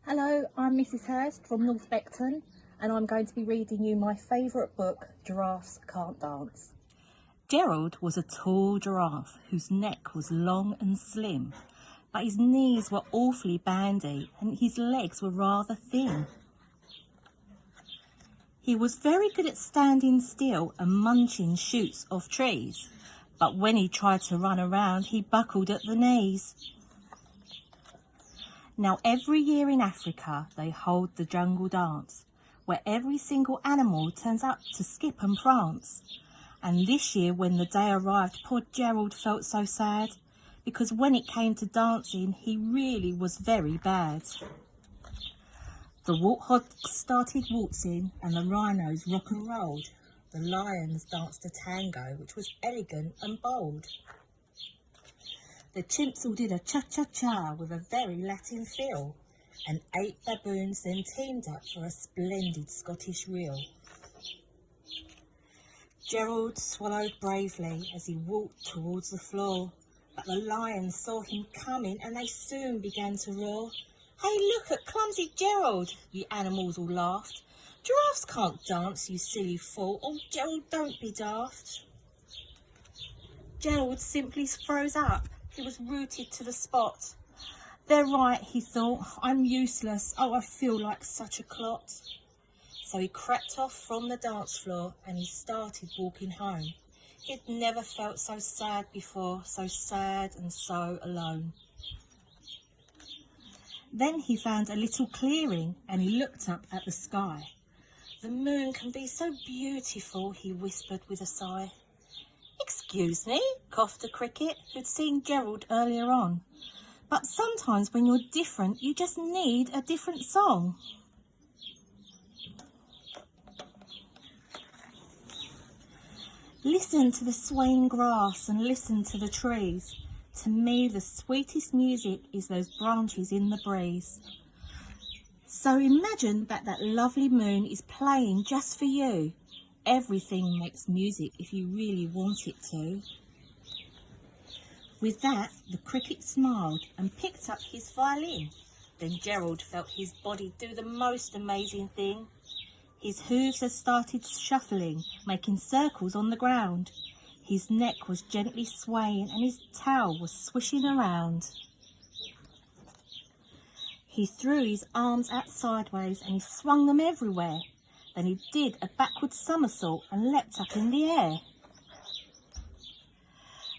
Hello, I'm Mrs. Hurst from North Beckton, and I'm going to be reading you my favourite book, Giraffes Can't Dance. Gerald was a tall giraffe whose neck was long and slim, but his knees were awfully bandy and his legs were rather thin. He was very good at standing still and munching shoots off trees, but when he tried to run around, he buckled at the knees. Now every year in Africa they hold the jungle dance, where every single animal turns up to skip and prance. And this year when the day arrived, poor Gerald felt so sad, because when it came to dancing, he really was very bad. The warthogs started waltzing and the rhinos rock and rolled. The lions danced a tango, which was elegant and bold. The chimps all did a cha-cha-cha with a very Latin feel, and 8 baboons then teamed up for a splendid Scottish reel. Gerald swallowed bravely as he walked towards the floor, but the lions saw him coming and they soon began to roar. "Hey, look at clumsy Gerald," the animals all laughed. "Giraffes can't dance, you silly fool. Oh, Gerald, don't be daft." Gerald simply froze up. He was rooted to the spot. "They're right," he thought. "I'm useless. Oh, I feel like such a clot." So he crept off from the dance floor and he started walking home. He'd never felt so sad before, so sad and so alone. Then he found a little clearing and he looked up at the sky. "The moon can be so beautiful," he whispered with a sigh. "Excuse me," coughed a cricket who'd seen Gerald earlier on. "But sometimes when you're different, you just need a different song." "Listen to the swaying grass and listen to the trees. To me the sweetest music is those branches in the breeze." So imagine that lovely moon is playing just for you. Everything makes music if you really want it to. With that, the cricket smiled and picked up his violin. Then Gerald felt his body do the most amazing thing. His hooves had started shuffling, making circles on the ground. His neck was gently swaying and his tail was swishing around. He threw his arms out sideways and he swung them everywhere. Then he did a backward somersault and leapt up in the air.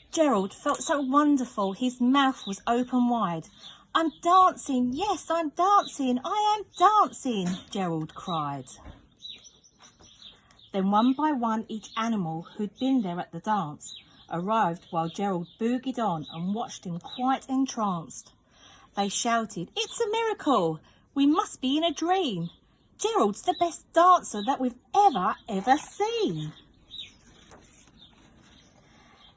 Gerald felt so wonderful, his mouth was open wide. "I'm dancing, yes, I'm dancing, I am dancing," Gerald cried. Then one by one each animal who'd been there at the dance arrived while Gerald boogied on and watched him quite entranced. They shouted, "It's a miracle! We must be in a dream! Gerald's the best dancer that we've ever seen!"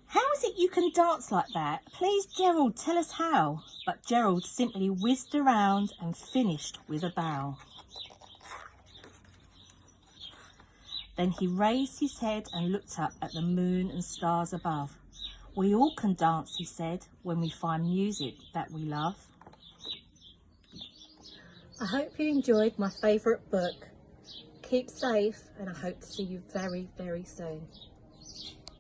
"How is it you can dance like that? Please, Gerald, tell us how." But Gerald simply whizzed around and finished with a bow. Then he raised his head and looked up at the moon and stars above. "We all can dance," he said, "when we find music that we love." I hope you enjoyed my favourite book. Keep safe, and I hope to see you very, very soon.